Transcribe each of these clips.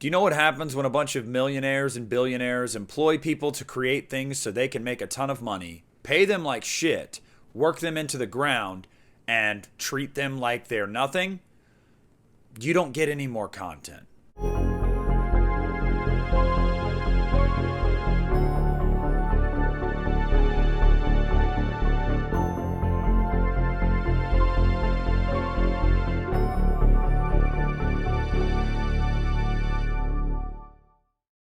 Do you know what happens when a bunch of millionaires and billionaires employ people to create things so they can make a ton of money, pay them like shit, work them into the ground, and treat them like they're nothing? You don't get any more content.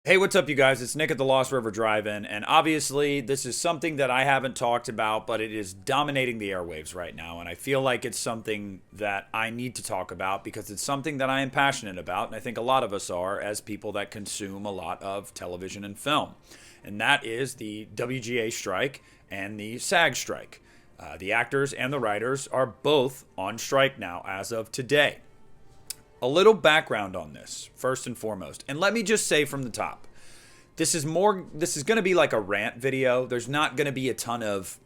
Hey, what's up, you guys? It's Nick at the Lost River Drive-In, and obviously this is something that I haven't talked about, but it is dominating the airwaves right now, and I feel like it's something that I need to talk about because it's something that I am passionate about, and I think a lot of us are as people that consume a lot of television and film, and that is the WGA strike and the SAG strike. The actors and the writers are both on strike now as of today. A little background on this, first and foremost. And let me just say from the top, this is going to be like a rant video. There's not going to be a ton of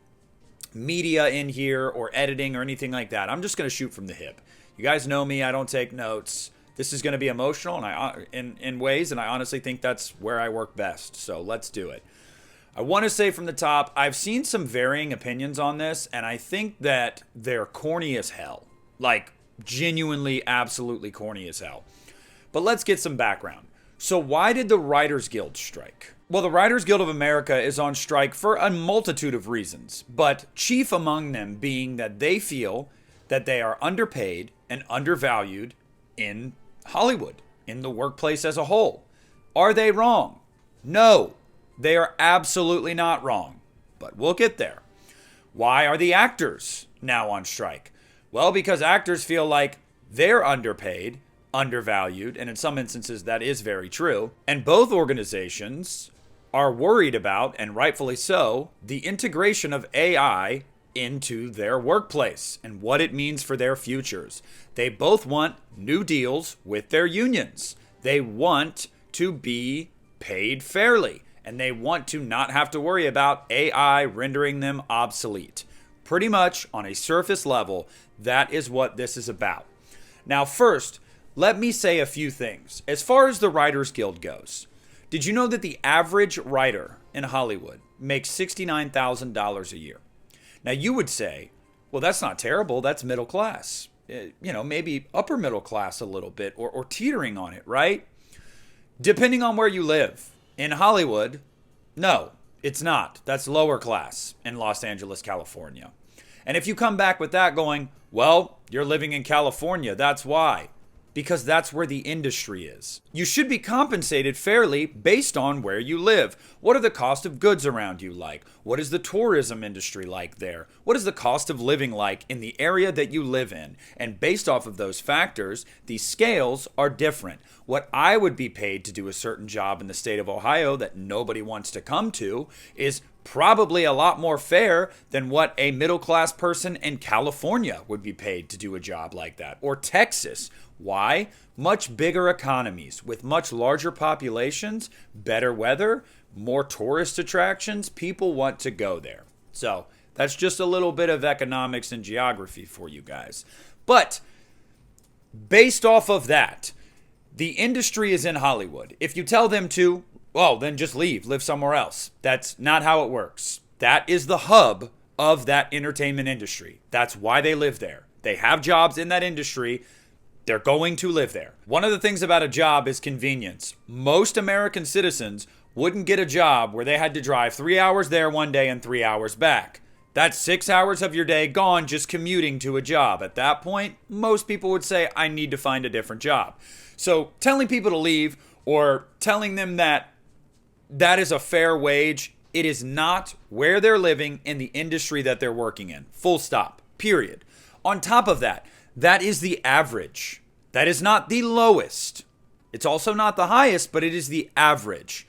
media in here or editing or anything like that. I'm just going to shoot from the hip. You guys know me, I don't take notes. This is going to be emotional and in ways, and I honestly think that's where I work best. So let's do it. I want to say from the top, I've seen some varying opinions on this, and I think that they're corny as hell. Like, genuinely, absolutely corny as hell. But let's get some background. So why did the Writers Guild strike? Well, the Writers Guild of America is on strike for a multitude of reasons, but chief among them being that they feel that they are underpaid and undervalued in Hollywood, in the workplace as a whole. Are they wrong? No, they are absolutely not wrong, but we'll get there. Why are the actors now on strike? Well, because actors feel like they're underpaid, undervalued, and in some instances that is very true. And both organizations are worried about, and rightfully so, the integration of AI into their workplace and what it means for their futures. They both want new deals with their unions. They want to be paid fairly, and they want to not have to worry about AI rendering them obsolete. Pretty much on a surface level, that is what this is about. Now, first, let me say a few things. As far as the Writers Guild goes, did you know that the average writer in Hollywood makes $69,000 a year? Now, you would say, well, that's not terrible. That's middle class. Maybe upper middle class a little bit or teetering on it, right? Depending on where you live. In Hollywood, no. It's not. That's lower class in Los Angeles, California. And if you come back with that going, well, you're living in California, that's why. Because that's where the industry is. You should be compensated fairly based on where you live. What are the cost of goods around you like? What is the tourism industry like there? What is the cost of living like in the area that you live in? And based off of those factors, the scales are different. What I would be paid to do a certain job in the state of Ohio that nobody wants to come to is probably a lot more fair than what a middle-class person in California would be paid to do a job like that. Or Texas. Why? Much bigger economies with much larger populations, better weather, more tourist attractions. People want to go there. So that's just a little bit of economics and geography for you guys. But based off of that, the industry is in Hollywood. If you tell them to, well, then just leave, live somewhere else. That's not how it works. That is the hub of that entertainment industry. That's why they live there. They have jobs in that industry. They're going to live there. One of the things about a job is convenience. Most American citizens wouldn't get a job where they had to drive 3 hours there one day and 3 hours back. That's 6 hours of your day gone just commuting to a job. At that point, most people would say, I need to find a different job. So telling people to leave or telling them that that is a fair wage, it is not where they're living in the industry that they're working in. Full stop. Period. On top of that, that is the average. That is not the lowest. It's also not the highest, but it is the average.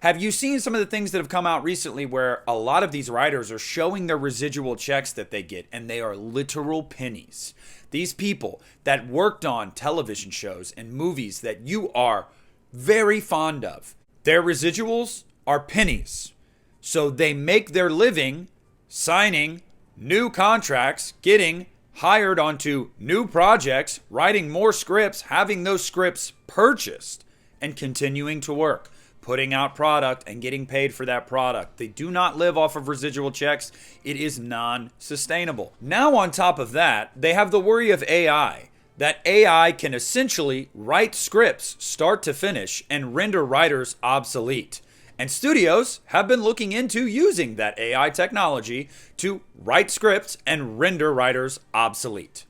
Have you seen some of the things that have come out recently where a lot of these writers are showing their residual checks that they get, and they are literal pennies? These people that worked on television shows and movies that you are very fond of, their residuals are pennies. So they make their living signing new contracts, getting hired onto new projects, writing more scripts, having those scripts purchased. and continuing to work, putting out product and getting paid for that product. They do not live off of residual checks. It is non-sustainable. Now on top of that, they have the worry of AI. That AI can essentially write scripts start to finish and render writers obsolete. And studios have been looking into using that AI technology to write scripts and render writers obsolete.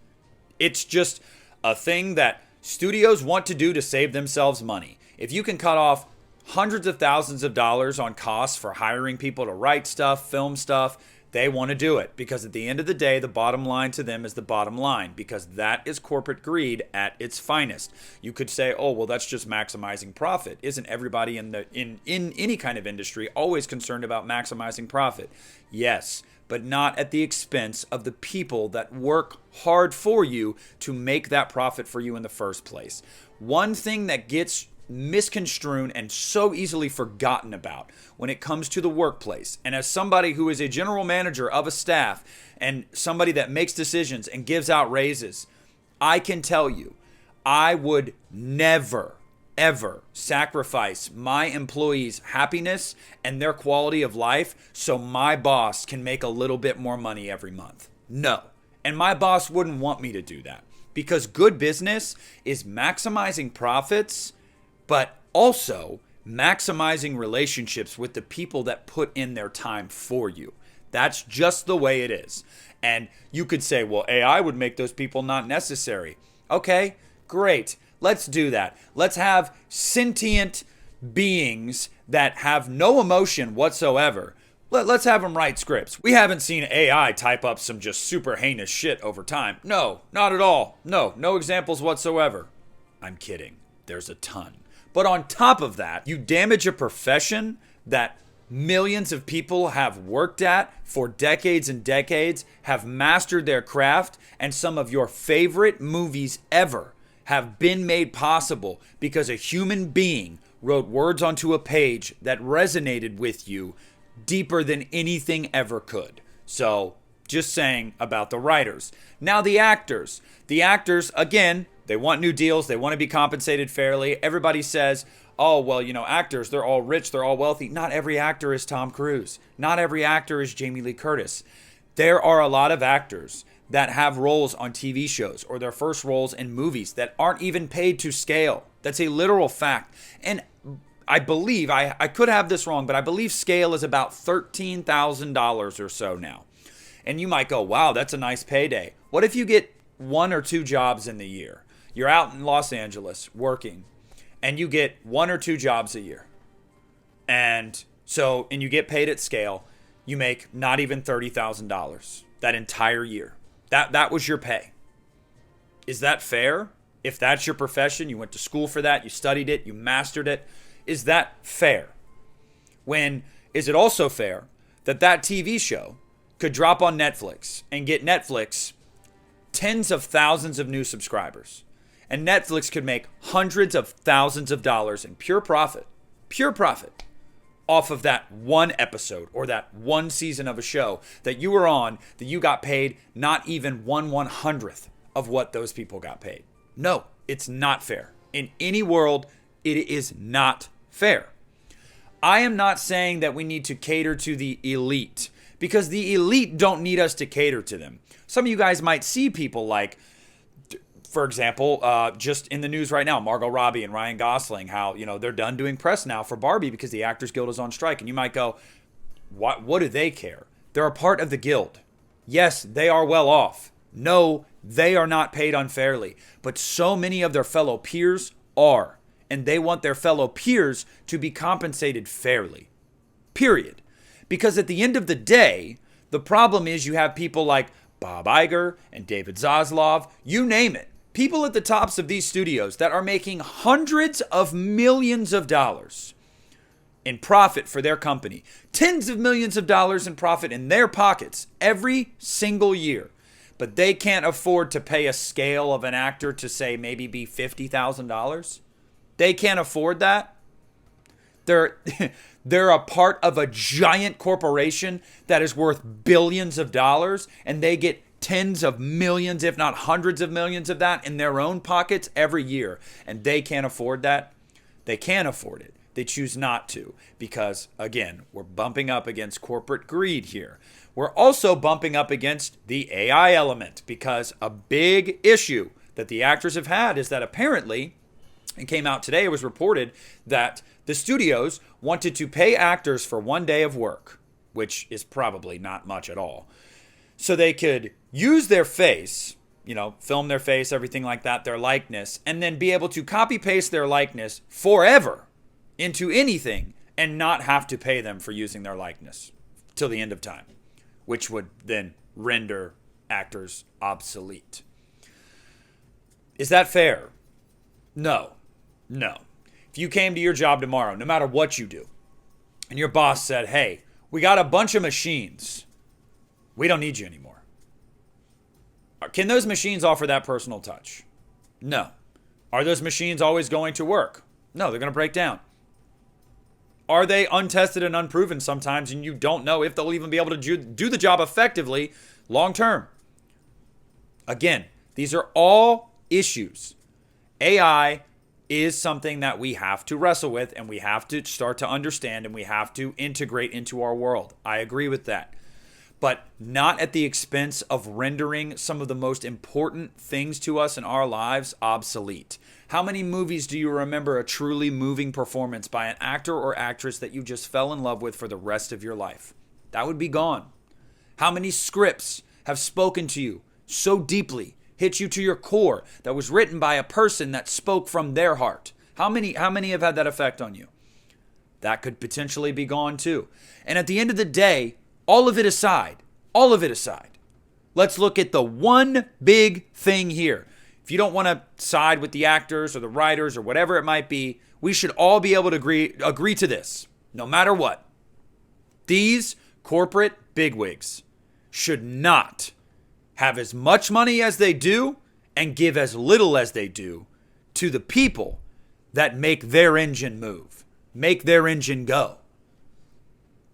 It's just a thing that studios want to do to save themselves money. If you can cut off hundreds of thousands of dollars on costs for hiring people to write stuff, film stuff, they want to do it because at the end of the day, the bottom line to them is the bottom line because that is corporate greed at its finest. You could say, oh, well, that's just maximizing profit. Isn't everybody in any kind of industry always concerned about maximizing profit? Yes, but not at the expense of the people that work hard for you to make that profit for you in the first place. One thing that gets misconstrued and so easily forgotten about when it comes to the workplace. And as somebody who is a general manager of a staff and somebody that makes decisions and gives out raises, I can tell you, I would never, ever sacrifice my employees' happiness and their quality of life so my boss can make a little bit more money every month. No. And my boss wouldn't want me to do that because good business is maximizing profits but also maximizing relationships with the people that put in their time for you. That's just the way it is. And you could say, well, AI would make those people not necessary. Okay, great. Let's do that. Let's have sentient beings that have no emotion whatsoever. Let's have them write scripts. We haven't seen AI type up some just super heinous shit over time. No, not at all. No examples whatsoever. I'm kidding. There's a ton. But on top of that, you damage a profession that millions of people have worked at for decades and decades, have mastered their craft, and some of your favorite movies ever have been made possible because a human being wrote words onto a page that resonated with you deeper than anything ever could. So, just saying about the writers. Now the actors. The actors, again, they want new deals. They want to be compensated fairly. Everybody says, oh, well, actors, they're all rich. They're all wealthy. Not every actor is Tom Cruise. Not every actor is Jamie Lee Curtis. There are a lot of actors that have roles on TV shows or their first roles in movies that aren't even paid to scale. That's a literal fact. And I believe, I could have this wrong, but I believe scale is about $13,000 or so now. And you might go, wow, that's a nice payday. What if you get 1 or 2 jobs in the year? You're out in Los Angeles working and you get 1 or 2 jobs a year. And you get paid at scale. You make not even $30,000 that entire year. That was your pay. Is that fair? If that's your profession, you went to school for that, you studied it, you mastered it. Is that fair? Is it also fair that TV show could drop on Netflix and get Netflix tens of thousands of new subscribers? And Netflix could make hundreds of thousands of dollars in pure profit off of that one episode or that one season of a show that you were on that you got paid not even 1/100th of what those people got paid. No, it's not fair. In any world, it is not fair. I am not saying that we need to cater to the elite because the elite don't need us to cater to them. Some of you guys might see people like, for example, just in the news right now, Margot Robbie and Ryan Gosling, how, they're done doing press now for Barbie because the Actors Guild is on strike. And you might go, what do they care? They're a part of the guild. Yes, they are well off. No, they are not paid unfairly. But so many of their fellow peers are. And they want their fellow peers to be compensated fairly. Period. Because at the end of the day, the problem is you have people like Bob Iger and David Zaslav, you name it. People at the tops of these studios that are making hundreds of millions of dollars in profit for their company, tens of millions of dollars in profit in their pockets every single year. But they can't afford to pay a scale of an actor to say maybe be $50,000. They can't afford that. They're a part of a giant corporation that is worth billions of dollars, and they get tens of millions, if not hundreds of millions of that in their own pockets every year, and they can't afford that. They can afford it. They choose not to because, again, we're bumping up against corporate greed here. We're also bumping up against the AI element because a big issue that the actors have had is that apparently, it came out today, it was reported that the studios wanted to pay actors for 1 day of work, which is probably not much at all, so they could use their face, film their face, everything like that, their likeness, and then be able to copy paste their likeness forever into anything and not have to pay them for using their likeness till the end of time, which would then render actors obsolete. Is that fair? No. If you came to your job tomorrow, no matter what you do, and your boss said, hey, we got a bunch of machines. We don't need you anymore. Can those machines offer that personal touch? No. Are those machines always going to work? No, they're going to break down. Are they untested and unproven sometimes, and you don't know if they'll even be able to do the job effectively long term? Again, these are all issues. AI is something that we have to wrestle with, and we have to start to understand, and we have to integrate into our world. I agree with that. But not at the expense of rendering some of the most important things to us in our lives obsolete. How many movies do you remember a truly moving performance by an actor or actress that you just fell in love with for the rest of your life? That would be gone. How many scripts have spoken to you so deeply, hit you to your core, that was written by a person that spoke from their heart? How many have had that effect on you? That could potentially be gone too. And at the end of the day, all of it aside, let's look at the one big thing here. If you don't want to side with the actors or the writers or whatever it might be, we should all be able to agree to this, no matter what. These corporate bigwigs should not have as much money as they do and give as little as they do to the people that make their engine move, make their engine go.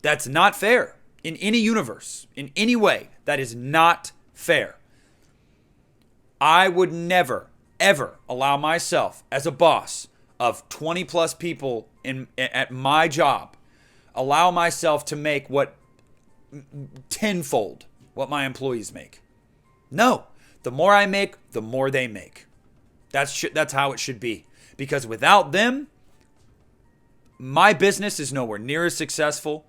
That's not fair. In any universe, in any way, that is not fair. I would never, ever allow myself as a boss of 20 plus people at my job, allow myself to make what tenfold what my employees make. No, the more I make, the more they make. That's how it should be. Because without them, my business is nowhere near as successful.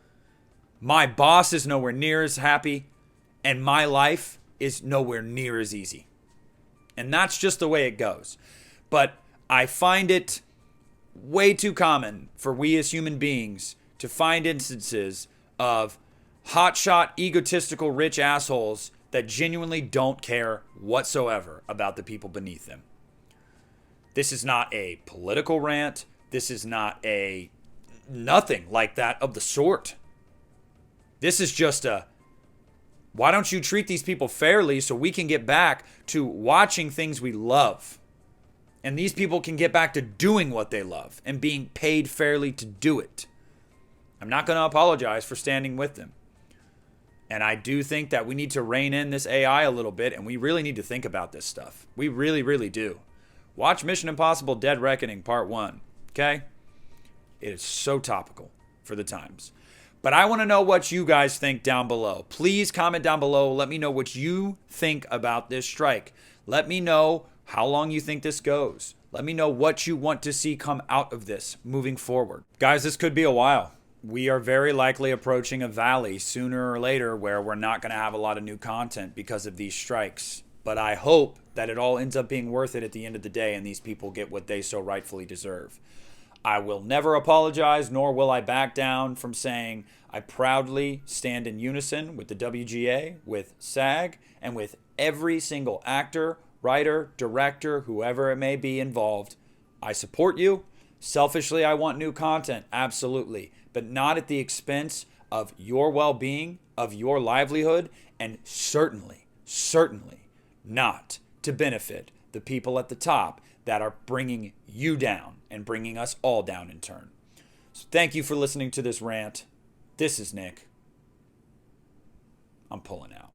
My boss is nowhere near as happy, and my life is nowhere near as easy. And that's just the way it goes. But I find it way too common for we as human beings to find instances of hotshot, egotistical, rich assholes that genuinely don't care whatsoever about the people beneath them. This is not a political rant. This is not nothing like that of the sort. This is just why don't you treat these people fairly so we can get back to watching things we love? And these people can get back to doing what they love and being paid fairly to do it. I'm not going to apologize for standing with them. And I do think that we need to rein in this AI a little bit, and we really need to think about this stuff. We really, really do. Watch Mission Impossible Dead Reckoning Part 1, okay? It is so topical for the times. But I want to know what you guys think down below. Please comment down below. Let me know what you think about this strike. Let me know how long you think this goes. Let me know what you want to see come out of this moving forward. Guys, this could be a while. We are very likely approaching a valley sooner or later where we're not going to have a lot of new content because of these strikes. But I hope that it all ends up being worth it at the end of the day and these people get what they so rightfully deserve. I will never apologize, nor will I back down from saying I proudly stand in unison with the WGA, with SAG, and with every single actor, writer, director, whoever it may be involved. I support you. Selfishly, I want new content, absolutely, but not at the expense of your well-being, of your livelihood, and certainly not to benefit the people at the top that are bringing you down and bringing us all down in turn. So thank you for listening to this rant. This is Nick. I'm pulling out.